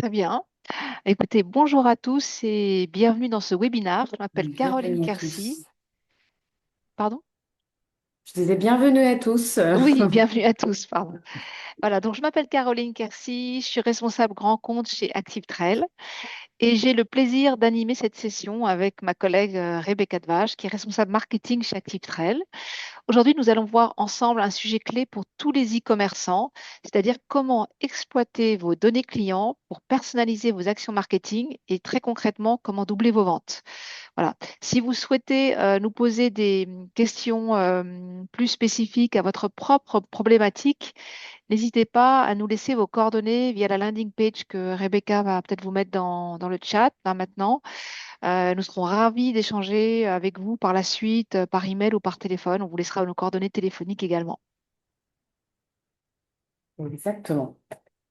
Très bien. Écoutez, bonjour à tous et bienvenue dans ce webinaire. Je m'appelle Caroline Bienvenue à Kersi. tous. Pardon? Je disais bienvenue à tous. Oui, bienvenue à tous, pardon. Voilà, donc je m'appelle Caroline Kersi, je suis responsable grand compte chez Active Trail et j'ai le plaisir d'animer cette session avec ma collègue Rebecca Devage, qui est responsable marketing chez Active Trail. Aujourd'hui, nous allons voir ensemble un sujet clé pour tous les e-commerçants, c'est-à-dire comment exploiter vos données clients pour personnaliser vos actions marketing et très concrètement, comment doubler vos ventes. Voilà. Si vous souhaitez nous poser des questions plus spécifiques à votre propre problématique, n'hésitez pas à nous laisser vos coordonnées via la landing page que Rebecca va peut-être vous mettre dans le chat là maintenant. Nous serons ravis d'échanger avec vous par la suite, par email ou par téléphone. On vous laissera nos coordonnées téléphoniques également. Exactement.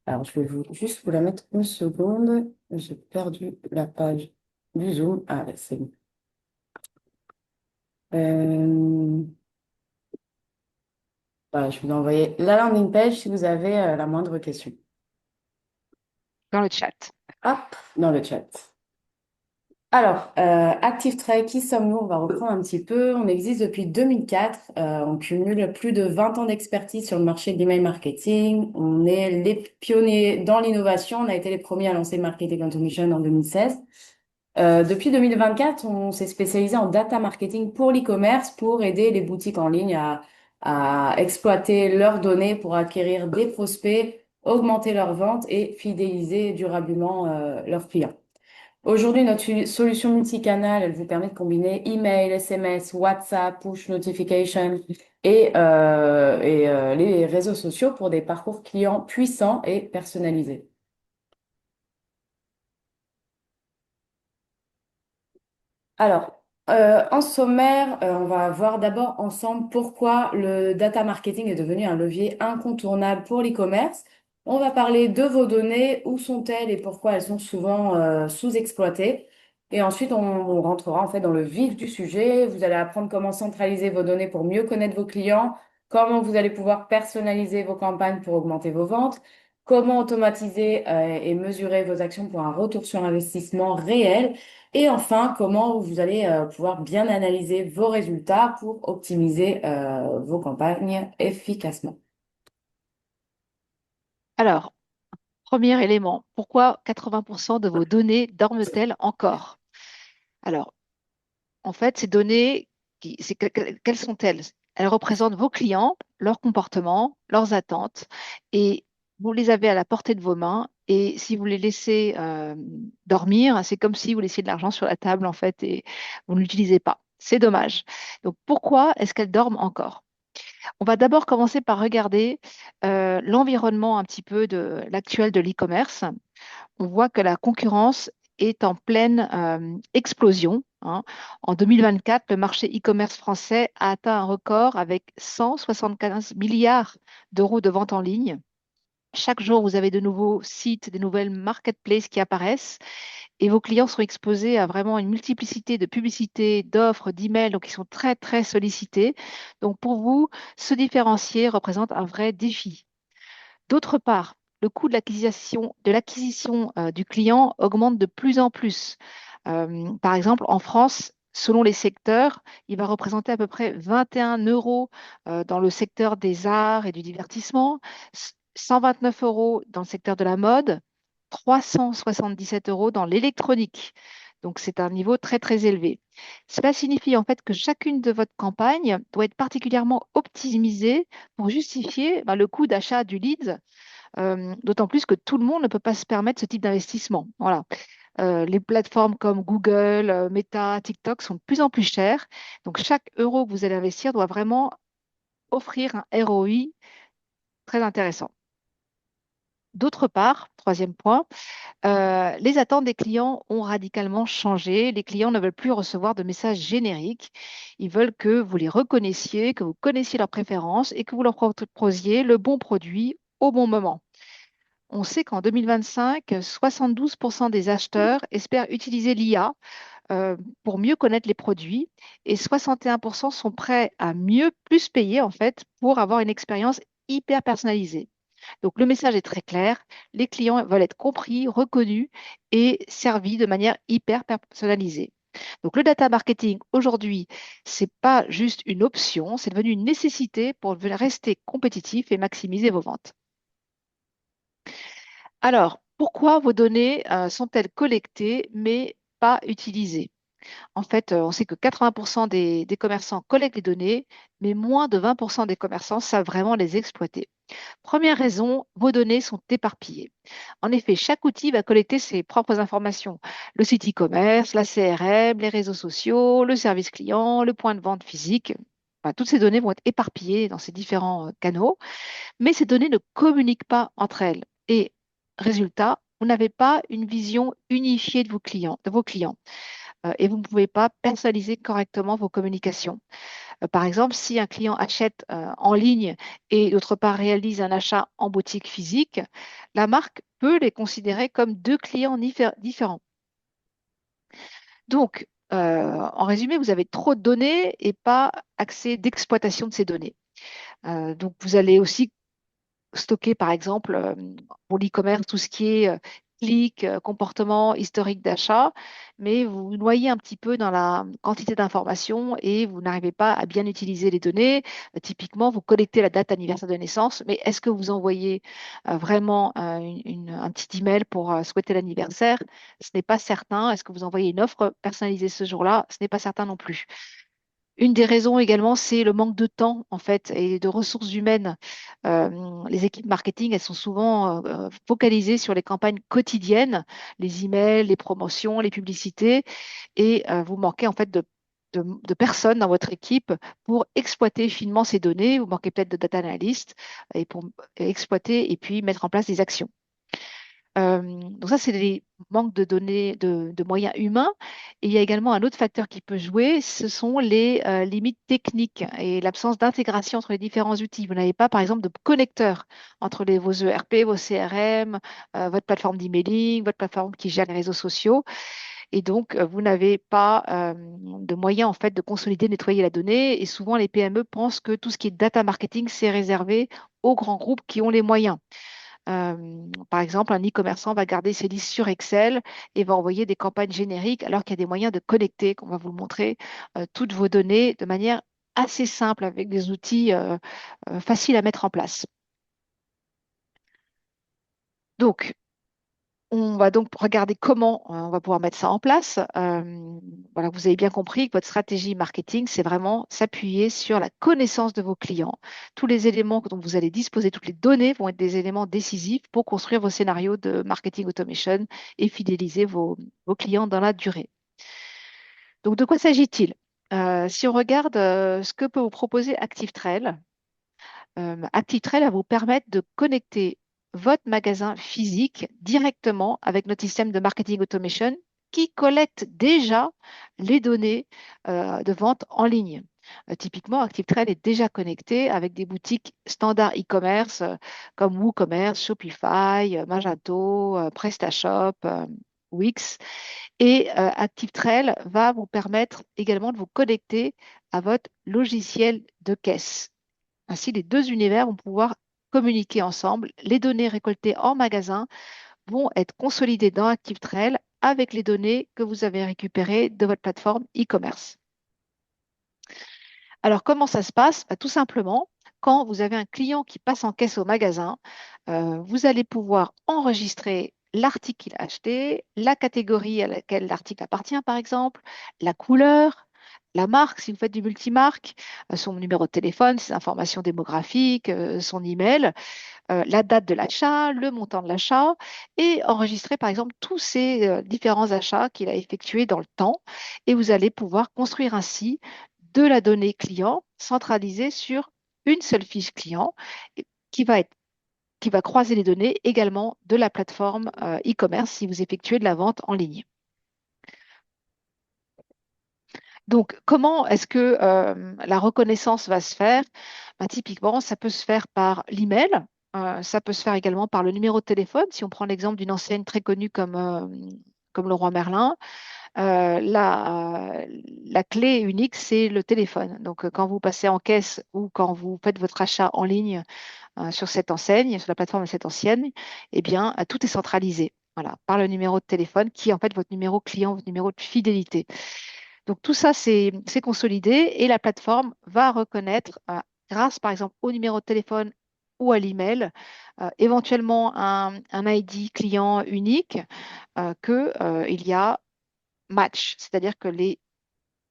Alors, je vais juste vous la mettre une seconde. J'ai perdu la page du Zoom. Ah, là, c'est bon. Euh, voilà, je vous ai envoyé la landing page si vous avez la moindre question. Dans le chat. Hop, dans le chat. Alors, Active Trail, qui sommes-nous? On va reprendre un petit peu. On existe depuis 2004. On cumule plus de 20 ans d'expertise sur le marché de l'email marketing. On est les pionniers dans l'innovation. On a été les premiers à lancer Marketing Automation en 2016. Depuis 2024, on s'est spécialisé en data marketing pour l'e-commerce pour aider les boutiques en ligne à exploiter leurs données pour acquérir des prospects, augmenter leurs ventes et fidéliser durablement leurs clients. Aujourd'hui, notre solution multicanal, elle vous permet de combiner email, SMS, WhatsApp, push notification et les réseaux sociaux pour des parcours clients puissants et personnalisés. Alors, en sommaire, on va voir d'abord ensemble pourquoi le data marketing est devenu un levier incontournable pour l'e-commerce. On va parler de vos données, où sont-elles et pourquoi elles sont souvent sous-exploitées. Et ensuite, on rentrera en fait dans le vif du sujet. Vous allez apprendre comment centraliser vos données pour mieux connaître vos clients, comment vous allez pouvoir personnaliser vos campagnes pour augmenter vos ventes, comment automatiser et mesurer vos actions pour un retour sur investissement réel. Et enfin, comment vous allez pouvoir bien analyser vos résultats pour optimiser vos campagnes efficacement. Alors, premier élément, pourquoi 80% de vos données dorment-elles encore? Alors, en fait, ces données, quelles sont-elles? Elles représentent vos clients, leurs comportements, leurs attentes, et vous les avez à la portée de vos mains. Et si vous les laissez dormir, c'est comme si vous laissiez de l'argent sur la table, en fait, et vous ne l'utilisez pas. C'est dommage. Donc, pourquoi est-ce qu'elles dorment encore? On va d'abord commencer par regarder l'environnement un petit peu de l'actuel de l'e-commerce. On voit que la concurrence est en pleine explosion, hein. En 2024, le marché e-commerce français a atteint un record avec 175 milliards d'euros de ventes en ligne. Chaque jour, vous avez de nouveaux sites, des nouvelles marketplaces qui apparaissent et vos clients sont exposés à vraiment une multiplicité de publicités, d'offres, d'emails, donc ils sont très, très sollicités. Donc pour vous, se différencier représente un vrai défi. D'autre part, le coût de l'acquisition du client augmente de plus en plus. Par exemple, en France, selon les secteurs, il va représenter à peu près 21 euros dans le secteur des arts et du divertissement, 129 euros dans le secteur de la mode, 377 euros dans l'électronique. Donc, c'est un niveau très, très élevé. Cela signifie en fait que chacune de votre campagne doit être particulièrement optimisée pour justifier le coût d'achat du lead, d'autant plus que tout le monde ne peut pas se permettre ce type d'investissement. Voilà. Les plateformes comme Google, Meta, TikTok sont de plus en plus chères. Donc, chaque euro que vous allez investir doit vraiment offrir un ROI très intéressant. D'autre part, troisième point, les attentes des clients ont radicalement changé. Les clients ne veulent plus recevoir de messages génériques. Ils veulent que vous les reconnaissiez, que vous connaissiez leurs préférences et que vous leur proposiez le bon produit au bon moment. On sait qu'en 2025, 72% des acheteurs espèrent utiliser l'IA pour mieux connaître les produits et 61% sont prêts à mieux plus payer en fait pour avoir une expérience hyper personnalisée. Donc, le message est très clair. Les clients veulent être compris, reconnus et servis de manière hyper personnalisée. Donc, le data marketing, aujourd'hui, c'est pas juste une option, c'est devenu une nécessité pour rester compétitif et maximiser vos ventes. Alors, pourquoi vos données sont-elles collectées mais pas utilisées? En fait, on sait que 80% des commerçants collectent les données, mais moins de 20% des commerçants savent vraiment les exploiter. Première raison, vos données sont éparpillées. En effet, chaque outil va collecter ses propres informations. Le site e-commerce, la CRM, les réseaux sociaux, le service client, le point de vente physique. Enfin, toutes ces données vont être éparpillées dans ces différents canaux, mais ces données ne communiquent pas entre elles. Et résultat, vous n'avez pas une vision unifiée de vos clients, et vous ne pouvez pas personnaliser correctement vos communications. Par exemple, si un client achète en ligne et d'autre part réalise un achat en boutique physique, la marque peut les considérer comme deux clients différents. Donc, en résumé, vous avez trop de données et pas accès d'exploitation de ces données. Donc, vous allez aussi stocker, par exemple, pour l'e-commerce, tout ce qui est clic, comportement, historique d'achat, mais vous vous noyez un petit peu dans la quantité d'informations et vous n'arrivez pas à bien utiliser les données. Typiquement, vous collectez la date anniversaire de naissance, mais est-ce que vous envoyez vraiment un petit email pour souhaiter l'anniversaire? Ce n'est pas certain. Est-ce que vous envoyez une offre personnalisée ce jour-là? Ce n'est pas certain non plus. Une des raisons également, c'est le manque de temps, en fait, et de ressources humaines. Les équipes marketing, elles sont souvent focalisées sur les campagnes quotidiennes, les emails, les promotions, les publicités, et vous manquez en fait de personnes dans votre équipe pour exploiter finement ces données. Vous manquez peut-être de data analyst et pour exploiter et puis mettre en place des actions. Donc ça, c'est les manques de données, de moyens humains. Et il y a également un autre facteur qui peut jouer, ce sont les limites techniques et l'absence d'intégration entre les différents outils. Vous n'avez pas, par exemple, de connecteur entre vos ERP, vos CRM, votre plateforme d'emailing, votre plateforme qui gère les réseaux sociaux. Et donc, vous n'avez pas de moyens, en fait, de consolider, nettoyer la donnée. Et souvent, les PME pensent que tout ce qui est data marketing, c'est réservé aux grands groupes qui ont les moyens. Par exemple, un e-commerçant va garder ses listes sur Excel et va envoyer des campagnes génériques alors qu'il y a des moyens de connecter, qu'on va vous le montrer, toutes vos données de manière assez simple avec des outils faciles à mettre en place. Donc, on va donc regarder comment on va pouvoir mettre ça en place. Voilà, vous avez bien compris que votre stratégie marketing, c'est vraiment s'appuyer sur la connaissance de vos clients. Tous les éléments dont vous allez disposer, toutes les données vont être des éléments décisifs pour construire vos scénarios de marketing automation et fidéliser vos clients dans la durée. Donc, de quoi s'agit-il? Si on regarde ce que peut vous proposer ActiveTrail, ActiveTrail va vous permettre de connecter votre magasin physique directement avec notre système de marketing automation qui collecte déjà les données de vente en ligne. Typiquement, ActiveTrail est déjà connecté avec des boutiques standards e-commerce comme WooCommerce, Shopify, Magento, PrestaShop, Wix. Et ActiveTrail va vous permettre également de vous connecter à votre logiciel de caisse. Ainsi, les deux univers vont pouvoir communiquer ensemble. Les données récoltées en magasin vont être consolidées dans ActiveTrail avec les données que vous avez récupérées de votre plateforme e-commerce. Alors, comment ça se passe? Tout simplement, quand vous avez un client qui passe en caisse au magasin, vous allez pouvoir enregistrer l'article qu'il a acheté, la catégorie à laquelle l'article appartient, par exemple, la couleur, la marque, si vous faites du multimarque, son numéro de téléphone, ses informations démographiques, son email, la date de l'achat, le montant de l'achat, et enregistrer, par exemple, tous ces différents achats qu'il a effectués dans le temps. Et vous allez pouvoir construire ainsi de la donnée client centralisée sur une seule fiche client et qui va croiser les données également de la plateforme e-commerce si vous effectuez de la vente en ligne. Donc, comment est-ce que la reconnaissance va se faire? Typiquement, ça peut se faire par l'email, ça peut se faire également par le numéro de téléphone. Si on prend l'exemple d'une enseigne très connue comme le Roi Merlin, la clé unique, c'est le téléphone. Donc, quand vous passez en caisse ou quand vous faites votre achat en ligne sur cette enseigne, sur la plateforme de cette enseigne, eh bien, tout est centralisé. Voilà, par le numéro de téléphone qui est en fait votre numéro client, votre numéro de fidélité. Donc tout ça, c'est consolidé et la plateforme va reconnaître, grâce par exemple au numéro de téléphone ou à l'email, éventuellement un ID client unique, qu'il y a match, c'est-à-dire que les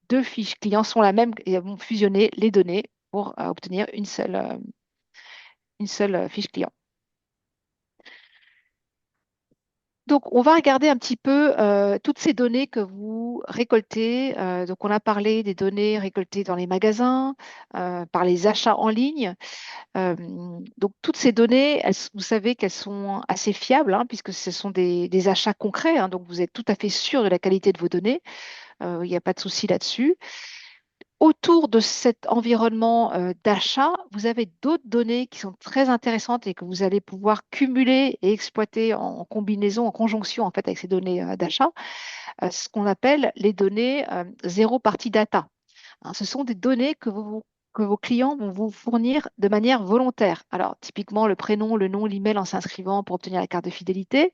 deux fiches clients sont la même et vont fusionner les données pour obtenir une seule fiche client. Donc, on va regarder un petit peu toutes ces données que vous récoltez. Donc, on a parlé des données récoltées dans les magasins, par les achats en ligne. Euh, donc, toutes ces données, vous savez qu'elles sont assez fiables, hein, puisque ce sont des achats concrets, hein. Donc, vous êtes tout à fait sûr de la qualité de vos données. Il n'y a pas de souci là-dessus. Autour de cet environnement d'achat, vous avez d'autres données qui sont très intéressantes et que vous allez pouvoir cumuler et exploiter en combinaison, en conjonction en fait avec ces données d'achat, ce qu'on appelle les données zéro party data. Hein, ce sont des données que vos clients vont vous fournir de manière volontaire. Alors, typiquement, le prénom, le nom, l'email en s'inscrivant pour obtenir la carte de fidélité.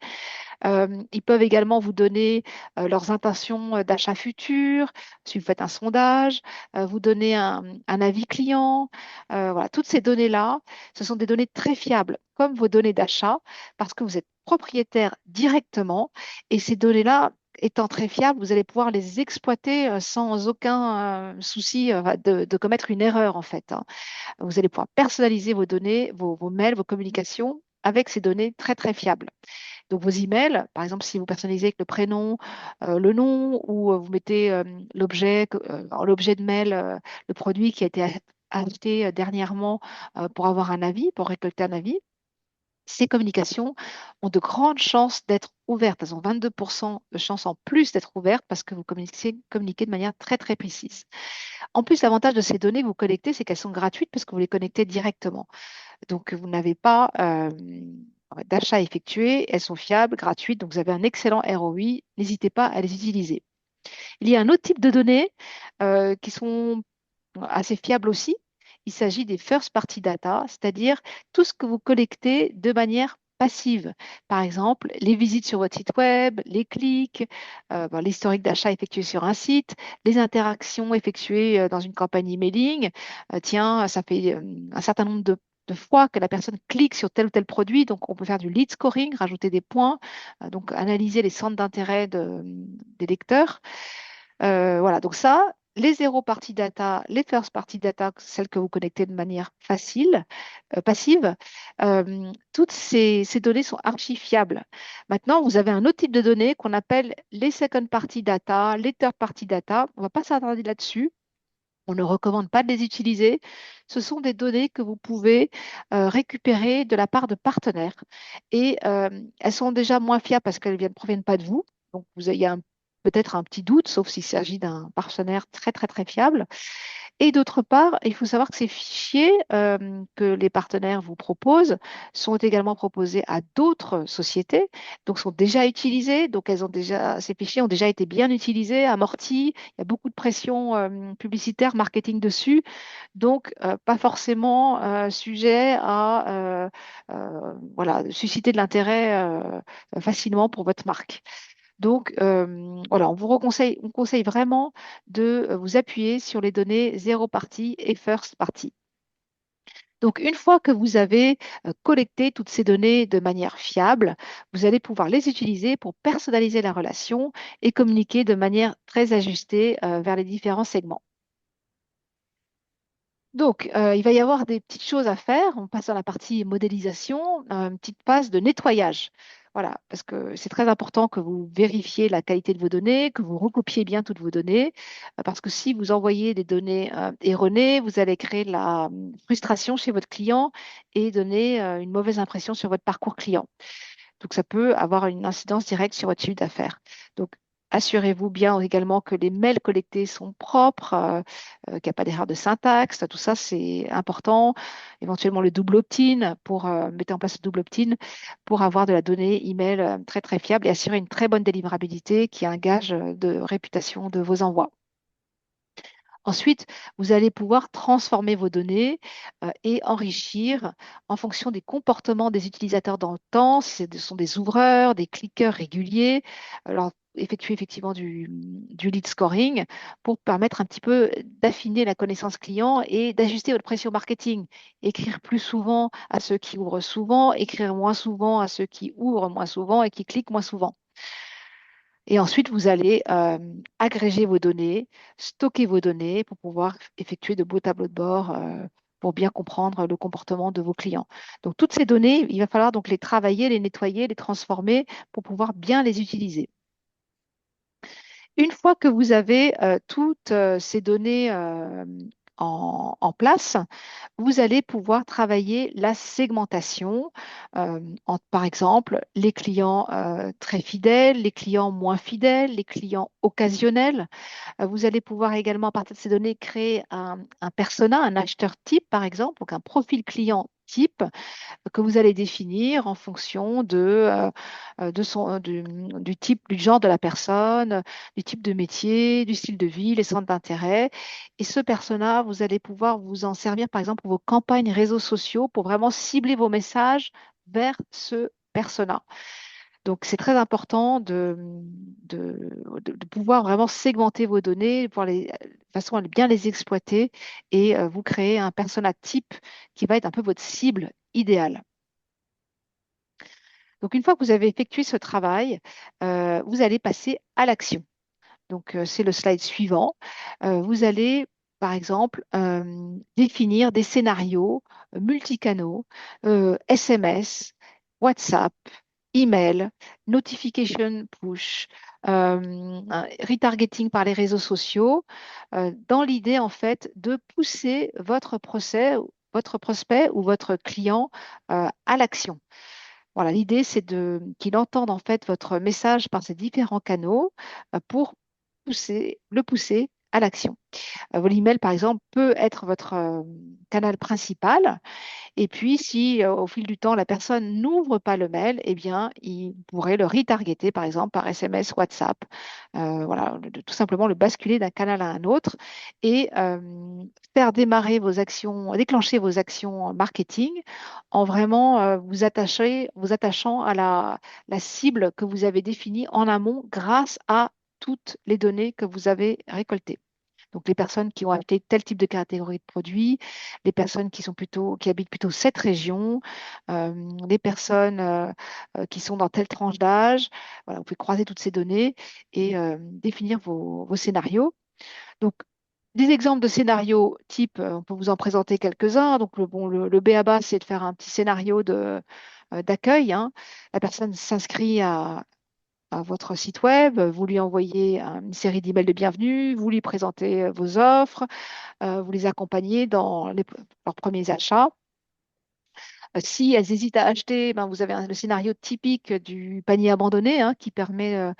Ils peuvent également vous donner leurs intentions d'achat futur, si vous faites un sondage, vous donner un avis client. Voilà, toutes ces données-là, ce sont des données très fiables, comme vos données d'achat, parce que vous êtes propriétaire directement. Et ces données-là, étant très fiables, vous allez pouvoir les exploiter sans aucun souci de commettre une erreur, en fait, hein. Vous allez pouvoir personnaliser vos données, vos mails, vos communications avec ces données très, très fiables. Donc vos emails, par exemple, si vous personnalisez avec le prénom, le nom, ou vous mettez en l'objet de mail, le produit qui a été acheté dernièrement pour avoir un avis, pour récolter un avis, ces communications ont de grandes chances d'être ouvertes. Elles ont 22% de chances en plus d'être ouvertes parce que vous communiquez de manière très, très précise. En plus, l'avantage de ces données que vous collectez, c'est qu'elles sont gratuites parce que vous les connectez directement. Donc, vous n'avez pas d'achat effectué, elles sont fiables, gratuites, donc vous avez un excellent ROI. N'hésitez pas à les utiliser. Il y a un autre type de données qui sont assez fiables aussi. Il s'agit des first party data, c'est-à-dire tout ce que vous collectez de manière passive. Par exemple, les visites sur votre site web, les clics, l'historique d'achat effectué sur un site, les interactions effectuées dans une campagne emailing. Tiens, ça fait un certain nombre de fois que la personne clique sur tel ou tel produit, donc on peut faire du lead scoring, rajouter des points, donc analyser les centres d'intérêt des lecteurs. Voilà, donc ça, les zéro party data, les first party data, celles que vous connectez de manière passive, toutes ces données sont archifiables. Maintenant, vous avez un autre type de données qu'on appelle les second party data, les third party data. On ne va pas s'attarder là-dessus. On ne recommande pas de les utiliser. Ce sont des données que vous pouvez récupérer de la part de partenaires. Et elles sont déjà moins fiables parce qu'elles ne proviennent pas de vous. Donc, il y a peut-être un petit doute, sauf s'il s'agit d'un partenaire très, très, très fiable. Et d'autre part, il faut savoir que ces fichiers que les partenaires vous proposent sont également proposés à d'autres sociétés, donc sont déjà utilisés. Donc, ces fichiers ont déjà été bien utilisés, amortis. Il y a beaucoup de pression publicitaire, marketing dessus. Donc, pas forcément sujet à voilà, susciter de l'intérêt facilement pour votre marque. Donc, voilà, on conseille vraiment de vous appuyer sur les données zéro party et first party. Donc, une fois que vous avez collecté toutes ces données de manière fiable, vous allez pouvoir les utiliser pour personnaliser la relation et communiquer de manière très ajustée vers les différents segments. Donc, il va y avoir des petites choses à faire. On passe à la partie modélisation, une petite phase de nettoyage. Voilà, parce que c'est très important que vous vérifiez la qualité de vos données, que vous recopiez bien toutes vos données, parce que si vous envoyez des données erronées, vous allez créer de la frustration chez votre client et donner une mauvaise impression sur votre parcours client. Donc, ça peut avoir une incidence directe sur votre chiffre d'affaires. Donc, assurez-vous bien également que les mails collectés sont propres, qu'il n'y a pas d'erreur de syntaxe. Tout ça, c'est important. Éventuellement, le double opt-in mettez en place le double opt-in pour avoir de la donnée email très, très fiable et assurer une très bonne délivrabilité qui est un gage de réputation de vos envois. Ensuite, vous allez pouvoir transformer vos données et enrichir en fonction des comportements des utilisateurs dans le temps. Ce sont des ouvreurs, des cliqueurs réguliers. Alors, effectuer effectivement du lead scoring pour permettre un petit peu d'affiner la connaissance client et d'ajuster votre pression marketing. Écrire plus souvent à ceux qui ouvrent souvent, écrire moins souvent à ceux qui ouvrent moins souvent et qui cliquent moins souvent. Et ensuite, vous allez agréger vos données, stocker vos données pour pouvoir effectuer de beaux tableaux de bord pour bien comprendre le comportement de vos clients. Donc, toutes ces données, il va falloir donc les travailler, les nettoyer, les transformer pour pouvoir bien les utiliser. Une fois que vous avez toutes ces données en place, vous allez pouvoir travailler la segmentation, par exemple les clients très fidèles, les clients moins fidèles, les clients occasionnels. Vous allez pouvoir également, à partir de ces données, créer un persona, un acheteur type, par exemple, donc un profil client type que vous allez définir en fonction du type, du genre de la personne, du type de métier, du style de vie, les centres d'intérêt. Et ce persona, vous allez pouvoir vous en servir, par exemple, pour vos campagnes réseaux sociaux, pour vraiment cibler vos messages vers ce persona. Donc, c'est très important de pouvoir vraiment segmenter vos données, de façon à bien les exploiter et vous créer un persona type qui va être un peu votre cible idéale. Donc, une fois que vous avez effectué ce travail, vous allez passer à l'action. Donc, c'est le slide suivant. Vous allez, par exemple, définir des scénarios multicanaux, SMS, WhatsApp, email, notification push, un retargeting par les réseaux sociaux, dans l'idée, en fait, de pousser votre prospect ou votre client à l'action. Voilà, l'idée, c'est qu'il entende en fait votre message par ces différents canaux pour le pousser à l'action. L'email, par exemple, peut être votre canal principal. Et puis, si au fil du temps, la personne n'ouvre pas le mail, eh bien, il pourrait le retargeter, par exemple, par SMS, WhatsApp. Voilà, tout simplement le basculer d'un canal à un autre et faire démarrer vos actions, déclencher vos actions marketing en vraiment vous attachant à la cible que vous avez définie en amont grâce à toutes les données que vous avez récoltées. Donc, les personnes qui ont acheté tel type de catégorie de produits, les personnes qui habitent plutôt cette région, les personnes qui sont dans telle tranche d'âge. Voilà, vous pouvez croiser toutes ces données et définir vos scénarios. Donc, des exemples de scénarios type, on peut vous en présenter quelques-uns. Donc, le b.a.-ba, c'est de faire un petit scénario d'accueil, hein. La personne s'inscrit à votre site web, vous lui envoyez une série d'emails de bienvenue, vous lui présentez vos offres, vous les accompagnez dans leurs premiers achats. Si elles hésitent à acheter, ben, vous avez le scénario typique du panier abandonné, hein, qui permet,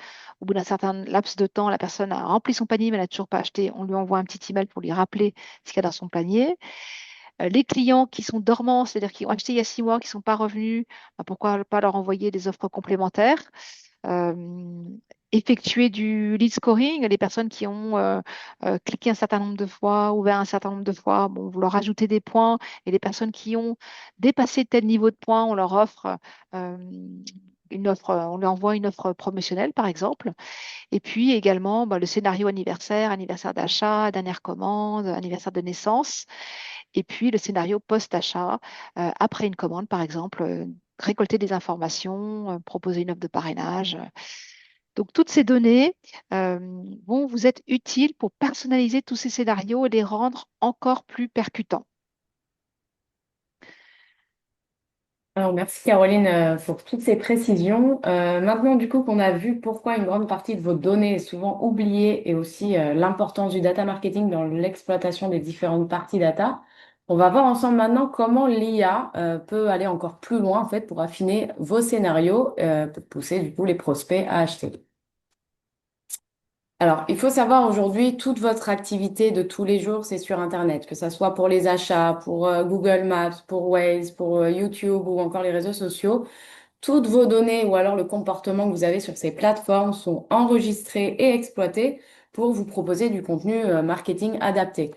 au bout d'un certain laps de temps, la personne a rempli son panier mais elle n'a toujours pas acheté. On lui envoie un petit email pour lui rappeler ce qu'il y a dans son panier. Les clients qui sont dormants, c'est-à-dire qui ont acheté il y a 6 mois, qui ne sont pas revenus, ben, pourquoi pas leur envoyer des offres complémentaires? euh, Effectuer du lead scoring. Les personnes qui ont cliqué un certain nombre de fois, ouvert un certain nombre de fois, bon, vous leur ajoutez des points. Et les personnes qui ont dépassé tel niveau de points, on leur offre euh, on leur envoie une offre promotionnelle, par exemple. Et puis également bah, le scénario anniversaire, anniversaire d'achat, dernière commande, anniversaire de naissance. Et puis le scénario post-achat, après une commande, par exemple, récolter des informations, proposer une offre de parrainage. Donc, toutes ces données vont vous être utiles pour personnaliser tous ces scénarios et les rendre encore plus percutants. Alors, merci Caroline pour toutes ces précisions. Maintenant, du coup, qu'on a vu pourquoi une grande partie de vos données est souvent oubliée et aussi l'importance du data marketing dans l'exploitation des différentes parties data, on va voir ensemble maintenant comment l'IA peut aller encore plus loin en fait pour affiner vos scénarios, pour pousser du coup les prospects à acheter. Alors, il faut savoir aujourd'hui, toute votre activité de tous les jours, c'est sur Internet, que ce soit pour les achats, pour Google Maps, pour Waze, pour YouTube ou encore les réseaux sociaux. toutes vos données ou alors le comportement que vous avez sur ces plateformes sont enregistrés et exploités pour vous proposer du contenu marketing adapté.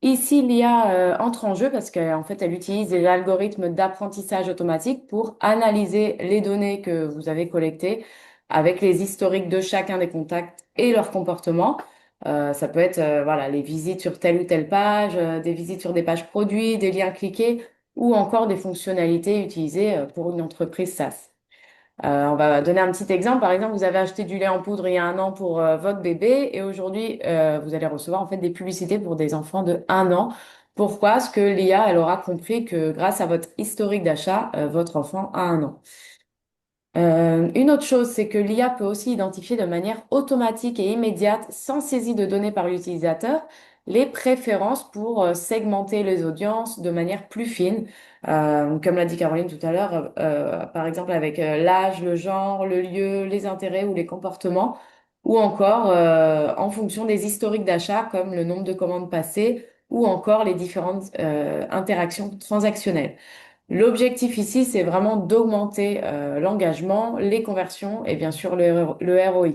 Ici, l'IA entre en jeu parce qu'en fait, elle utilise des algorithmes d'apprentissage automatique pour analyser les données que vous avez collectées avec les historiques de chacun des contacts et leur comportement. Ça peut être voilà, les visites sur telle ou telle page, des visites sur des pages produits, des liens cliqués ou encore des fonctionnalités utilisées pour une entreprise SaaS. On va donner un petit exemple. Par exemple, vous avez acheté du lait en poudre il y a un an pour votre bébé et aujourd'hui, vous allez recevoir en fait des publicités pour des enfants de un an. Pourquoi? Parce que l'IA, elle aura compris que grâce à votre historique d'achat, votre enfant a un an. Une autre chose, c'est que l'IA peut aussi identifier de manière automatique et immédiate, sans saisie de données par l'utilisateur, les préférences pour segmenter les audiences de manière plus fine. Comme l'a dit Caroline tout à l'heure, par exemple avec l'âge, le genre, le lieu, les intérêts ou les comportements, ou encore en fonction des historiques d'achat, comme le nombre de commandes passées, ou encore les différentes interactions transactionnelles. L'objectif ici, c'est vraiment d'augmenter l'engagement, les conversions et bien sûr le ROI.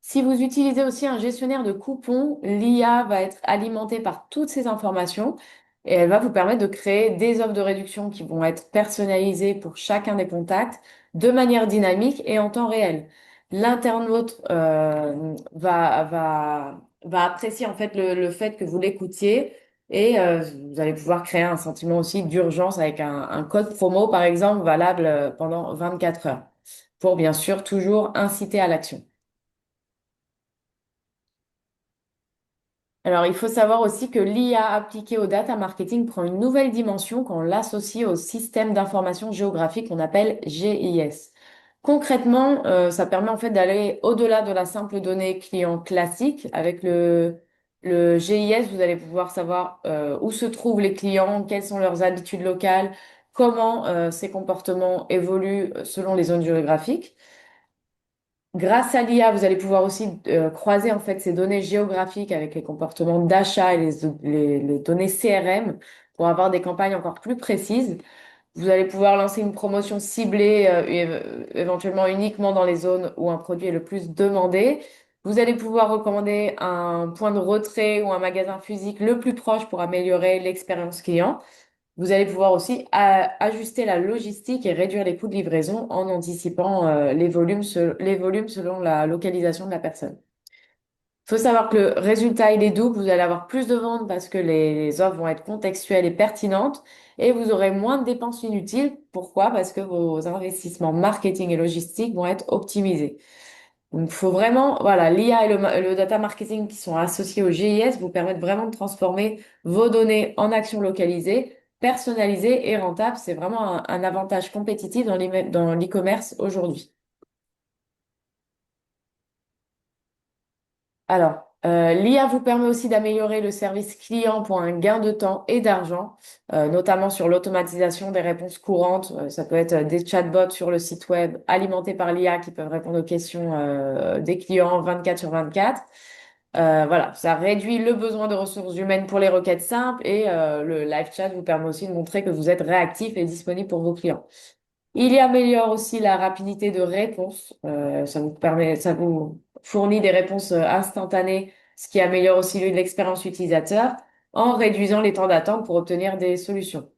Si vous utilisez aussi un gestionnaire de coupons, l'IA va être alimentée par toutes ces informations et elle va vous permettre de créer des offres de réduction qui vont être personnalisées pour chacun des contacts de manière dynamique et en temps réel. L'internaute va apprécier en fait le fait que vous l'écoutiez et vous allez pouvoir créer un sentiment aussi d'urgence avec un code promo par exemple valable pendant 24 heures pour bien sûr toujours inciter à l'action. Alors, il faut savoir aussi que l'IA appliquée au data marketing prend une nouvelle dimension quand on l'associe au système d'information géographique qu'on appelle GIS. Concrètement, ça permet en fait d'aller au-delà de la simple donnée client classique. Avec le GIS, vous allez pouvoir savoir où se trouvent les clients, quelles sont leurs habitudes locales, comment ces comportements évoluent selon les zones géographiques. Grâce à l'IA, vous allez pouvoir aussi croiser en fait ces données géographiques avec les comportements d'achat et les données CRM pour avoir des campagnes encore plus précises. Vous allez pouvoir lancer une promotion ciblée, éventuellement uniquement dans les zones où un produit est le plus demandé. Vous allez pouvoir recommander un point de retrait ou un magasin physique le plus proche pour améliorer l'expérience client. Vous allez pouvoir aussi ajuster la logistique et réduire les coûts de livraison en anticipant les volumes selon la localisation de la personne. Il faut savoir que le résultat, il est double. Vous allez avoir plus de ventes parce que les offres vont être contextuelles et pertinentes et vous aurez moins de dépenses inutiles. Pourquoi? Parce que vos investissements marketing et logistique vont être optimisés. Donc, il faut vraiment, voilà, l'IA et le data marketing qui sont associés au GIS vous permettent vraiment de transformer vos données en actions localisées, personnalisées et rentables. C'est vraiment un avantage compétitif dans l'e-commerce aujourd'hui. Alors, l'IA vous permet aussi d'améliorer le service client pour un gain de temps et d'argent, notamment sur l'automatisation des réponses courantes. Ça peut être des chatbots sur le site web alimentés par l'IA qui peuvent répondre aux questions des clients 24 sur 24. Voilà, ça réduit le besoin de ressources humaines pour les requêtes simples et le live chat vous permet aussi de montrer que vous êtes réactif et disponible pour vos clients. Il y améliore aussi la rapidité de réponse. Ça vous fournit des réponses instantanées, ce qui améliore aussi l'expérience utilisateur en réduisant les temps d'attente pour obtenir des solutions.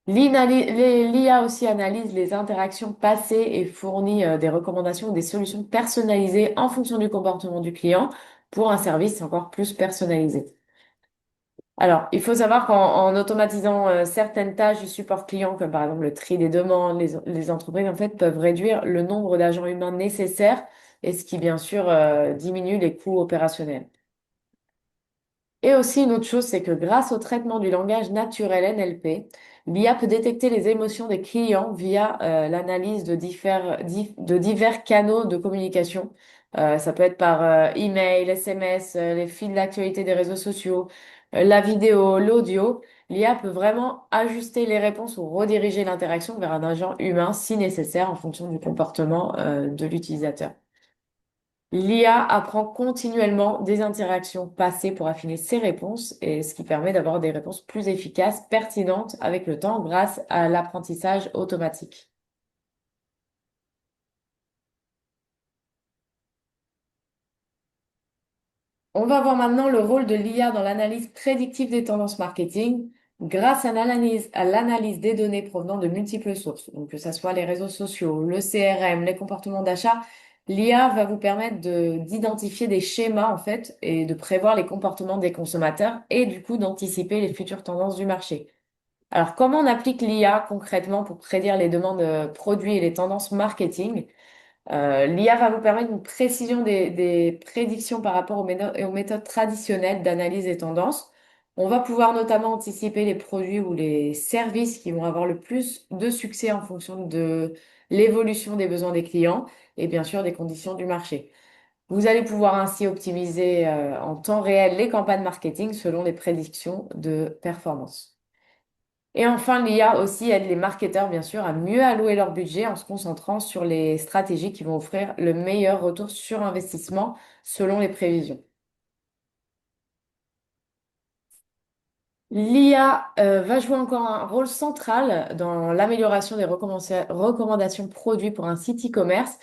L'IA aussi analyse les interactions passées et fournit des recommandations ou des solutions personnalisées en fonction du comportement du client pour un service encore plus personnalisé. Alors, il faut savoir qu'en automatisant certaines tâches du support client, comme par exemple le tri des demandes, les entreprises en fait peuvent réduire le nombre d'agents humains nécessaires et ce qui bien sûr diminue les coûts opérationnels. Et aussi, une autre chose, c'est que grâce au traitement du langage naturel NLP, l'IA peut détecter les émotions des clients via l'analyse de divers canaux de communication. Ça peut être par email, SMS, les fils d'actualité des réseaux sociaux, la vidéo, l'audio. L'IA peut vraiment ajuster les réponses ou rediriger l'interaction vers un agent humain si nécessaire en fonction du comportement de l'utilisateur. L'IA apprend continuellement des interactions passées pour affiner ses réponses et ce qui permet d'avoir des réponses plus efficaces, pertinentes avec le temps grâce à l'apprentissage automatique. On va voir maintenant le rôle de l'IA dans l'analyse prédictive des tendances marketing grâce à l'analyse des données provenant de multiples sources. Donc, que ce soit les réseaux sociaux, le CRM, les comportements d'achat, l'IA va vous permettre d'identifier des schémas, en fait, et de prévoir les comportements des consommateurs et du coup d'anticiper les futures tendances du marché. Alors, comment on applique l'IA concrètement pour prédire les demandes produits et les tendances marketing? L'IA va vous permettre une précision des prédictions par rapport aux méthodes traditionnelles d'analyse des tendances. On va pouvoir notamment anticiper les produits ou les services qui vont avoir le plus de succès en fonction de l'évolution des besoins des clients et bien sûr des conditions du marché. Vous allez pouvoir ainsi optimiser en temps réel les campagnes marketing selon les prédictions de performance. Et enfin, l'IA aussi aide les marketeurs, bien sûr, à mieux allouer leur budget en se concentrant sur les stratégies qui vont offrir le meilleur retour sur investissement selon les prévisions. L'IA va jouer encore un rôle central dans l'amélioration des recommandations produits pour un site e-commerce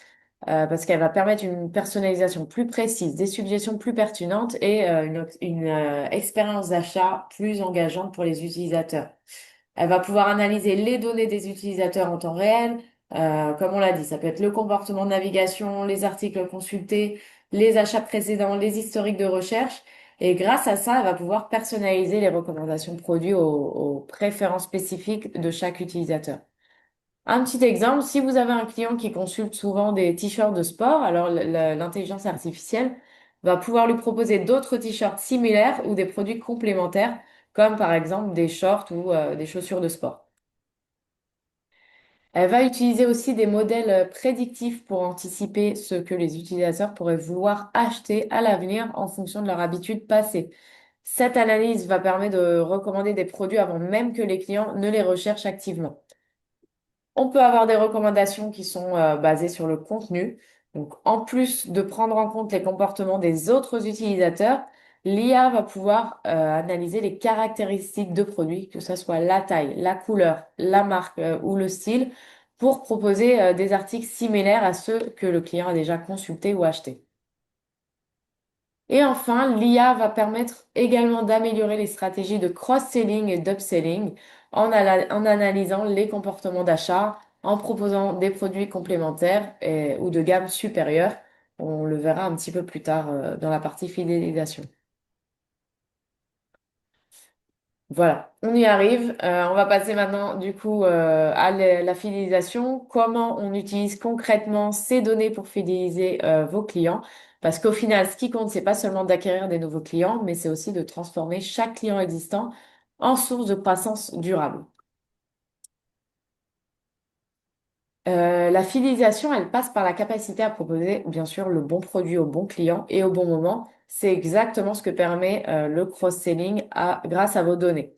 parce qu'elle va permettre une personnalisation plus précise, des suggestions plus pertinentes et une expérience d'achat plus engageante pour les utilisateurs. Elle va pouvoir analyser les données des utilisateurs en temps réel. Comme on l'a dit, ça peut être le comportement de navigation, les articles consultés, les achats précédents, les historiques de recherche. Et grâce à ça, elle va pouvoir personnaliser les recommandations produits aux préférences spécifiques de chaque utilisateur. Un petit exemple, si vous avez un client qui consulte souvent des t-shirts de sport, alors l'intelligence artificielle va pouvoir lui proposer d'autres t-shirts similaires ou des produits complémentaires, comme par exemple des shorts ou des chaussures de sport. Elle va utiliser aussi des modèles prédictifs pour anticiper ce que les utilisateurs pourraient vouloir acheter à l'avenir en fonction de leur habitude passée. Cette analyse va permettre de recommander des produits avant même que les clients ne les recherchent activement. On peut avoir des recommandations qui sont basées sur le contenu. Donc, en plus de prendre en compte les comportements des autres utilisateurs, l'IA va pouvoir analyser les caractéristiques de produits, que ce soit la taille, la couleur, la marque ou le style, pour proposer des articles similaires à ceux que le client a déjà consultés ou achetés. Et enfin, l'IA va permettre également d'améliorer les stratégies de cross-selling et d'upselling en analysant les comportements d'achat, en proposant des produits complémentaires ou de gamme supérieure. On le verra un petit peu plus tard dans la partie fidélisation. Voilà, on y arrive. On va passer maintenant du coup à la fidélisation. Comment on utilise concrètement ces données pour fidéliser vos clients? Parce qu'au final, ce qui compte, c'est pas seulement d'acquérir des nouveaux clients, mais c'est aussi de transformer chaque client existant en source de croissance durable. La fidélisation, elle passe par la capacité à proposer, bien sûr, le bon produit au bon client et au bon moment. C'est exactement ce que permet le cross-selling grâce à vos données.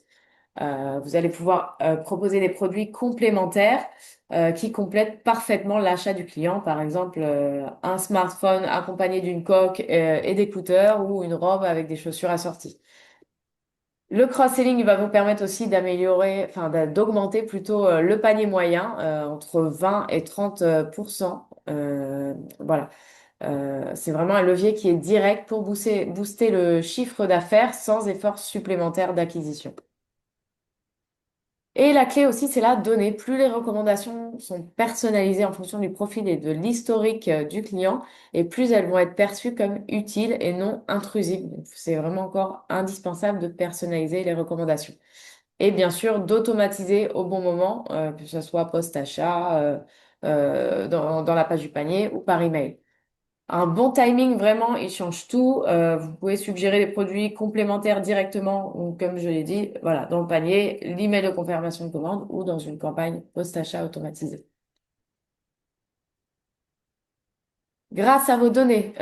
Vous allez pouvoir proposer des produits complémentaires qui complètent parfaitement l'achat du client. Par exemple, un smartphone accompagné d'une coque et d'écouteurs ou une robe avec des chaussures assorties. Le cross-selling va vous permettre aussi d'améliorer, enfin d'augmenter plutôt le panier moyen entre 20 et 30 voilà. C'est vraiment un levier qui est direct pour booster le chiffre d'affaires sans effort supplémentaire d'acquisition. Et la clé aussi, c'est la donnée. Plus les recommandations sont personnalisées en fonction du profil et de l'historique du client, et plus elles vont être perçues comme utiles et non intrusives. Donc, c'est vraiment encore indispensable de personnaliser les recommandations. Et bien sûr, d'automatiser au bon moment, que ce soit post-achat, dans la page du panier ou par email. Un bon timing, vraiment, il change tout. Vous pouvez suggérer des produits complémentaires directement, ou comme je l'ai dit, voilà, dans le panier, l'email de confirmation de commande ou dans une campagne post-achat automatisée. Grâce à vos données,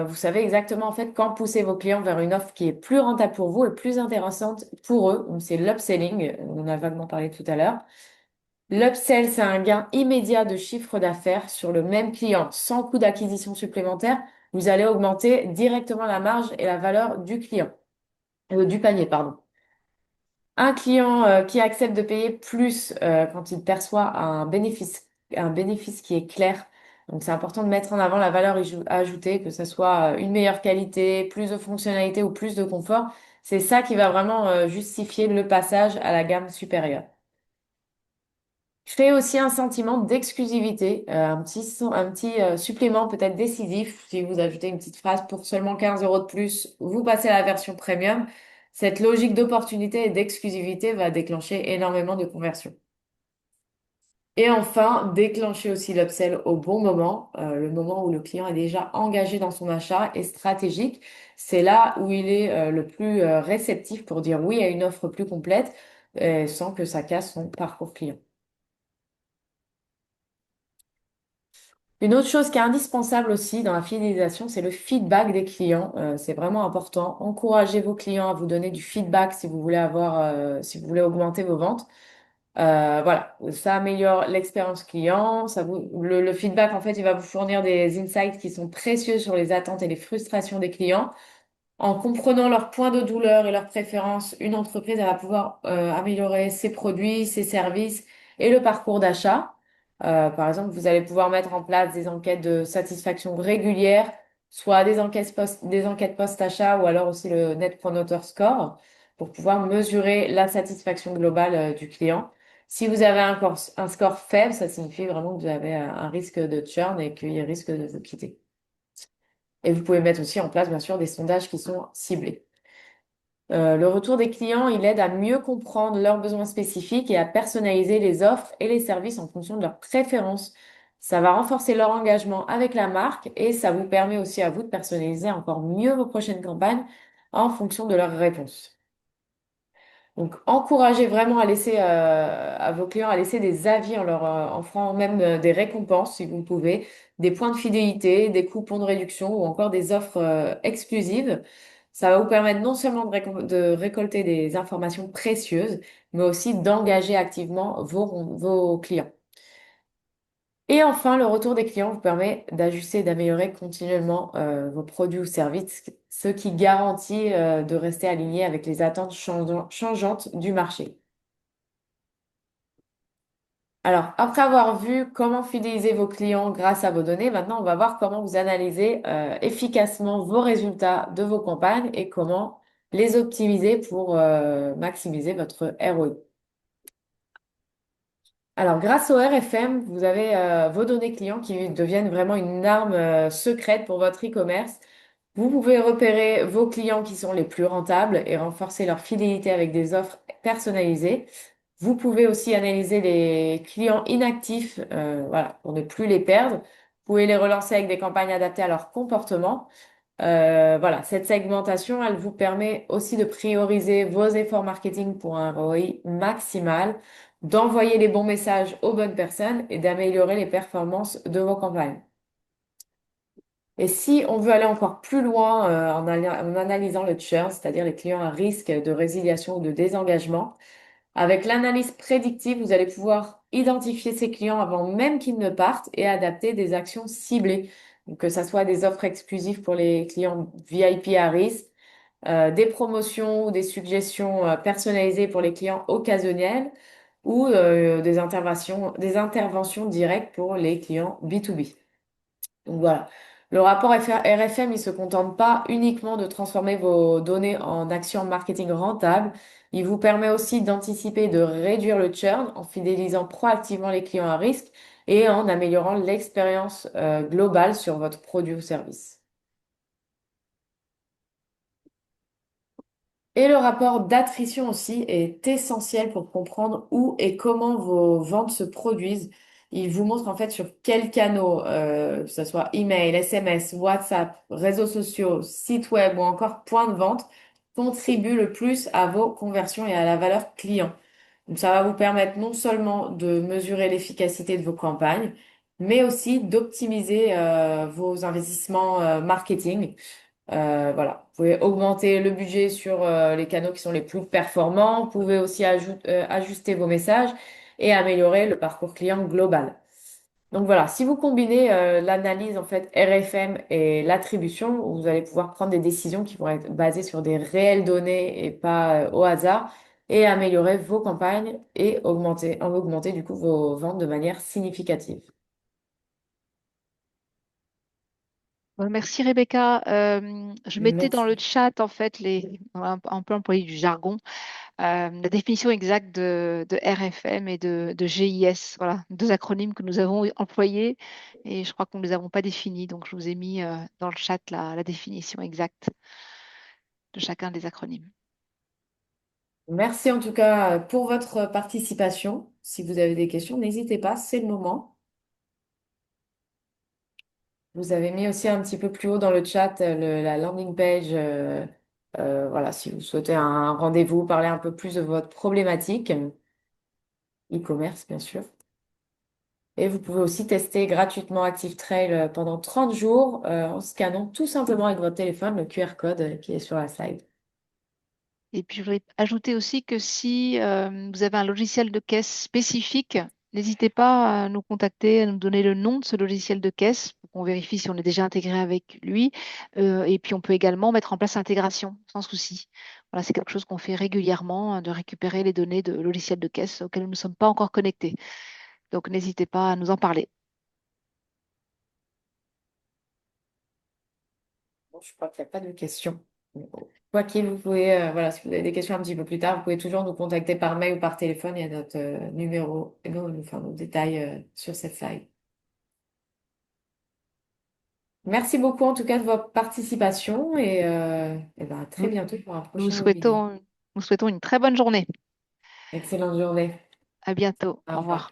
vous savez exactement en fait quand pousser vos clients vers une offre qui est plus rentable pour vous et plus intéressante pour eux. Donc c'est l'upselling, on en a vaguement parlé tout à l'heure. L'upsell, c'est un gain immédiat de chiffre d'affaires sur le même client sans coût d'acquisition supplémentaire vous allez augmenter directement la marge et la valeur du client, du panier, pardon. Un client qui accepte de payer plus quand il perçoit un bénéfice qui est clair. Donc c'est important de mettre en avant la valeur ajoutée, que ce soit une meilleure qualité, plus de fonctionnalités ou plus de confort. C'est ça qui va vraiment justifier le passage à la gamme supérieure. Créer aussi un sentiment d'exclusivité, un petit supplément peut-être décisif. Si vous ajoutez une petite phrase pour seulement 15 euros de plus, vous passez à la version premium. Cette logique d'opportunité et d'exclusivité va déclencher énormément de conversions. Et enfin, déclencher aussi l'upsell au bon moment, le moment où le client est déjà engagé dans son achat et stratégique. C'est là où il est le plus réceptif pour dire oui à une offre plus complète, sans que ça casse son parcours client. Une autre chose qui est indispensable aussi dans la fidélisation, c'est le feedback des clients. C'est vraiment important. Encouragez vos clients à vous donner du feedback si vous voulez si vous voulez augmenter vos ventes. Voilà, ça améliore l'expérience client. Le feedback, en fait, il va vous fournir des insights qui sont précieux sur les attentes et les frustrations des clients. En comprenant leurs points de douleur et leurs préférences, une entreprise elle va pouvoir améliorer ses produits, ses services et le parcours d'achat. Par exemple, vous allez pouvoir mettre en place des enquêtes de satisfaction régulières, soit des enquêtes post-achat ou alors aussi le Net Promoter Score pour pouvoir mesurer la satisfaction globale du client. Si vous avez un score faible, ça signifie vraiment que vous avez un risque de churn et qu'il risque de vous quitter. Et vous pouvez mettre aussi en place, bien sûr, des sondages qui sont ciblés. Le retour des clients, il aide à mieux comprendre leurs besoins spécifiques et à personnaliser les offres et les services en fonction de leurs préférences. Ça va renforcer leur engagement avec la marque et ça vous permet aussi à vous de personnaliser encore mieux vos prochaines campagnes en fonction de leurs réponses. Donc, encouragez vraiment à vos clients à laisser des avis en offrant même des récompenses si vous le pouvez, des points de fidélité, des coupons de réduction ou encore des offres exclusives. Ça va vous permettre non seulement de récolter des informations précieuses, mais aussi d'engager activement vos clients. Et enfin, le retour des clients vous permet d'ajuster et d'améliorer continuellement vos produits ou services, ce qui garantit de rester aligné avec les attentes changeantes du marché. Alors, après avoir vu comment fidéliser vos clients grâce à vos données, maintenant on va voir comment vous analysez efficacement vos résultats de vos campagnes et comment les optimiser pour maximiser votre ROI. Alors, grâce au RFM, vous avez vos données clients qui deviennent vraiment une arme secrète pour votre e-commerce. Vous pouvez repérer vos clients qui sont les plus rentables et renforcer leur fidélité avec des offres personnalisées. Vous pouvez aussi analyser les clients inactifs, voilà, pour ne plus les perdre. Vous pouvez les relancer avec des campagnes adaptées à leur comportement. Voilà, cette segmentation, elle vous permet aussi de prioriser vos efforts marketing pour un ROI maximal, d'envoyer les bons messages aux bonnes personnes et d'améliorer les performances de vos campagnes. Et si on veut aller encore plus loin en analysant le churn, c'est-à-dire les clients à risque de résiliation ou de désengagement, avec l'analyse prédictive, vous allez pouvoir identifier ces clients avant même qu'ils ne partent et adapter des actions ciblées. Donc, que ce soit des offres exclusives pour les clients VIP à risque, des promotions ou des suggestions personnalisées pour les clients occasionnels ou des interventions directes pour les clients B2B. Donc voilà. Le rapport RFM, il se contente pas uniquement de transformer vos données en actions marketing rentables. Il vous permet aussi d'anticiper et de réduire le churn en fidélisant proactivement les clients à risque et en améliorant l'expérience globale sur votre produit ou service. Et le rapport d'attrition aussi est essentiel pour comprendre où et comment vos ventes se produisent. Il vous montre en fait sur quels canaux, que ce soit email, SMS, WhatsApp, réseaux sociaux, site web ou encore point de vente, contribuent le plus à vos conversions et à la valeur client. Donc ça va vous permettre non seulement de mesurer l'efficacité de vos campagnes, mais aussi d'optimiser vos investissements marketing. Voilà, vous pouvez augmenter le budget sur les canaux qui sont les plus performants. Vous pouvez aussi ajuster vos messages et améliorer le parcours client global. Donc voilà, si vous combinez l'analyse en fait RFM et l'attribution, vous allez pouvoir prendre des décisions qui vont être basées sur des réelles données et pas au hasard, et améliorer vos campagnes et augmenter du coup vos ventes de manière significative. Merci Rebecca. Je mettais dans le Merci. chat en fait on peut employer du jargon, la définition exacte de RFM et de GIS. Voilà, deux acronymes que nous avons employés et je crois que nous ne les avons pas définis. Donc je vous ai mis dans le chat la définition exacte de chacun des acronymes. Merci en tout cas pour votre participation. Si vous avez des questions, n'hésitez pas, c'est le moment. Vous avez mis aussi un petit peu plus haut dans le chat la landing page. Voilà, si vous souhaitez un rendez-vous, parler un peu plus de votre problématique, e-commerce bien sûr. Et vous pouvez aussi tester gratuitement ActiveTrail pendant 30 jours en scannant tout simplement avec votre téléphone le QR code qui est sur la slide. Et puis, je voudrais ajouter aussi que si vous avez un logiciel de caisse spécifique, n'hésitez pas à nous contacter, à nous donner le nom de ce logiciel de caisse pour qu'on vérifie si on est déjà intégré avec lui. Et puis, on peut également mettre en place l'intégration sans souci. Voilà, c'est quelque chose qu'on fait régulièrement, de récupérer les données de logiciels de caisse auxquels nous ne sommes pas encore connectés. Donc, n'hésitez pas à nous en parler. Bon, je crois qu'il n'y a pas de questions. Mais bon, quoi qu'il, vous pouvez, voilà, si vous avez des questions un petit peu plus tard, vous pouvez toujours nous contacter par mail ou par téléphone. Il y a notre numéro et enfin, nos détails sur cette slide. Merci beaucoup en tout cas de votre participation et ben, à très Nous, bientôt pour un nous prochain webinaire. souhaitons, nous souhaitons une très bonne journée. Excellente journée. À bientôt. Au Au revoir. revoir.